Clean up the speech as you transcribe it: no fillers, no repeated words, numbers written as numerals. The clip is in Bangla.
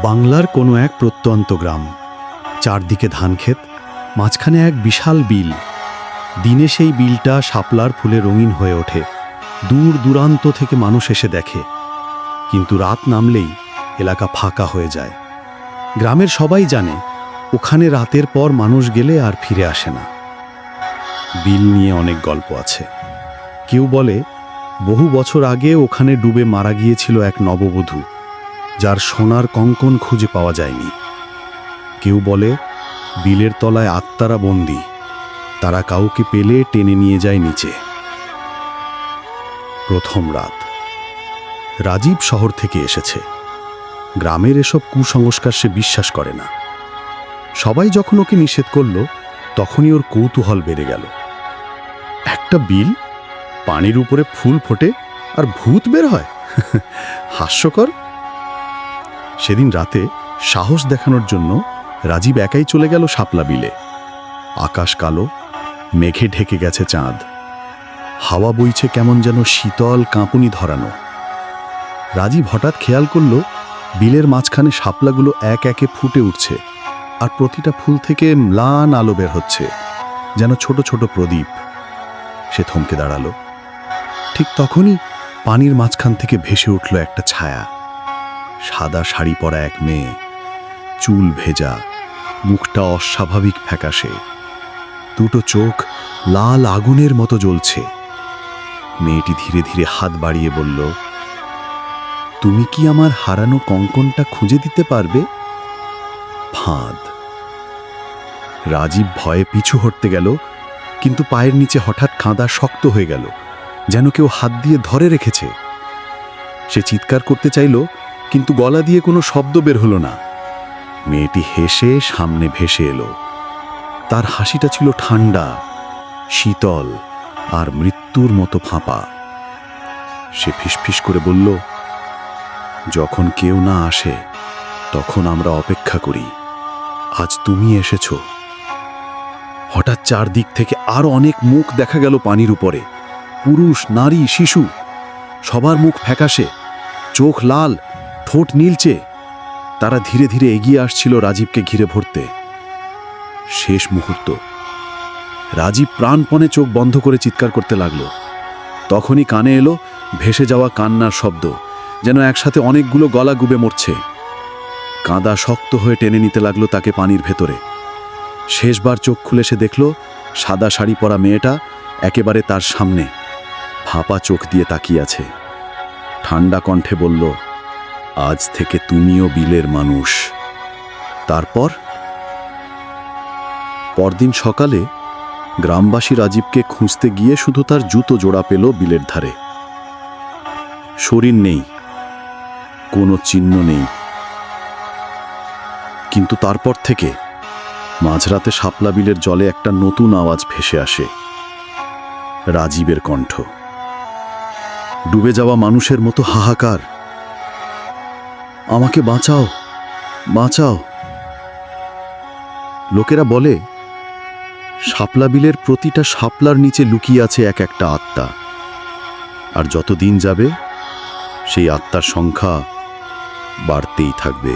বাংলার কোনো এক প্রত্যন্ত গ্রাম, চারদিকে ধানক্ষেত, মাঝখানে এক বিশাল বিল। দিনে সেই বিলটা শাপলার ফুলে রঙিন হয়ে ওঠে, দূর দূরান্ত থেকে মানুষ এসে দেখে। কিন্তু রাত নামলেই এলাকা ফাঁকা হয়ে যায়। গ্রামের সবাই জানে ওখানে রাতের পর মানুষ গেলে আর ফিরে আসে না। বিল নিয়ে অনেক গল্প আছে। কেউ বলে বহু বছর আগে ওখানে ডুবে মারা গিয়েছিল এক নববধূ, যার সোনার কঙ্কন খুঁজে পাওয়া যায়নি। কেউ বলে বিলের তলায় আত্মারা বন্দী, তারা কাউকে পেলে টেনে নিয়ে যায় নিচে। প্রথম রাত। রাজীব শহর থেকে এসেছে। গ্রামের এসব কুসংস্কার সে বিশ্বাস করে না। সবাই যখন ওকে নিষেধ করল, তখনই ওর কৌতূহল বেড়ে গেল। একটা বিল, পানির উপরে ফুল ফোটে আর ভূত বের হয়, হাস্যকর। সেদিন রাতে সাহস দেখানোর জন্য রাজীব একাই চলে গেল শাপলা বিলে। আকাশ কালো, মেঘে ঢেকে গেছে চাঁদ। হাওয়া বইছে কেমন যেন শীতল কাঁপুনি ধরানো। রাজীব হঠাৎ খেয়াল করল বিলের মাঝখানে শাপলাগুলো এক একে ফুটে উঠছে, আর প্রতিটা ফুল থেকে ম্লান আলো বের হচ্ছে, যেন ছোট ছোট প্রদীপ। সে থমকে দাঁড়ালো। ঠিক তখনই পানির মাঝখান থেকে ভেসে উঠল একটা ছায়া। সাদা শাড়ি পরা এক মেয়ে, চুল ভেজা, মুখটা অস্বাভাবিক ফ্যাকাশে, দুটো চোখ লাল আগুনের মতো জ্বলছে। মেয়েটি ধীরে ধীরে হাত বাড়িয়ে বলল, তুমি কি আমার হারানো কঙ্কনটা খুঁজে দিতে পারবে? ফাঁদ। রাজীব ভয়ে পিছু হটতে গেল, কিন্তু পায়ের নিচে হঠাৎ কাঁদা শক্ত হয়ে গেল, যেন কেউ হাত দিয়ে ধরে রেখেছে। সে চিৎকার করতে চাইল, কিন্তু গলা দিয়ে কোনো শব্দ বের হলো না। মেয়েটি হেসে সামনে ভেসে এলো। তার হাসিটা ছিল ঠান্ডা, শীতল আর মৃত্যুর মতো ফাঁপা। সে ফিসফিস করে বলল, যখন কেউ না আসে তখন আমরা অপেক্ষা করি, আজ তুমি এসেছো। হঠাৎ চারদিক থেকে আরো অনেক মুখ দেখা গেল পানির উপরে। পুরুষ, নারী, শিশু, সবার মুখ ফ্যাকাশে, চোখ লাল, ঠোঁট নীলচে। তারা ধীরে ধীরে এগিয়ে আসছিল রাজীবকে ঘিরে ধরতে। শেষ মুহূর্ত। রাজীব প্রাণপণে চোখ বন্ধ করে চিৎকার করতে লাগলো। তখনই কানে এলো ভেসে যাওয়া কান্নার শব্দ, যেন একসাথে অনেকগুলো গলা গুবে মরছে। কাঁদা শক্ত হয়ে টেনে নিতে লাগলো তাকে পানির ভেতরে। শেষবার চোখ খুলে সে দেখল সাদা শাড়ি পরা মেয়েটা একেবারে তার সামনে, ফাঁপা চোখ দিয়ে তাকিয়ে আছে। ঠান্ডা কণ্ঠে বলল, আজ থেকে তুমিও বিলের মানুষ। তারপর পরদিন সকালে গ্রামবাসী রাজীবকে খুঁজতে গিয়ে শুধু তার জুতো জোড়া পেল বিলের ধারে। শরীর নেই, কোনো চিহ্ন নেই। কিন্তু তারপর থেকে মাঝরাতে শাপলা বিলের জলে একটা নতুন আওয়াজ ভেসে আসে, রাজীবের কণ্ঠ। ডুবে যাওয়া মানুষের মতো হাহাকার, আমাকে বাঁচাও, বাঁচাও। লোকেরা বলে শাপলা বিলের প্রতিটা শাপলার নিচে লুকিয়ে আছে এক একটা আত্মা, আর যত দিন যাবে সেই আত্মার সংখ্যা বাড়তেই থাকবে।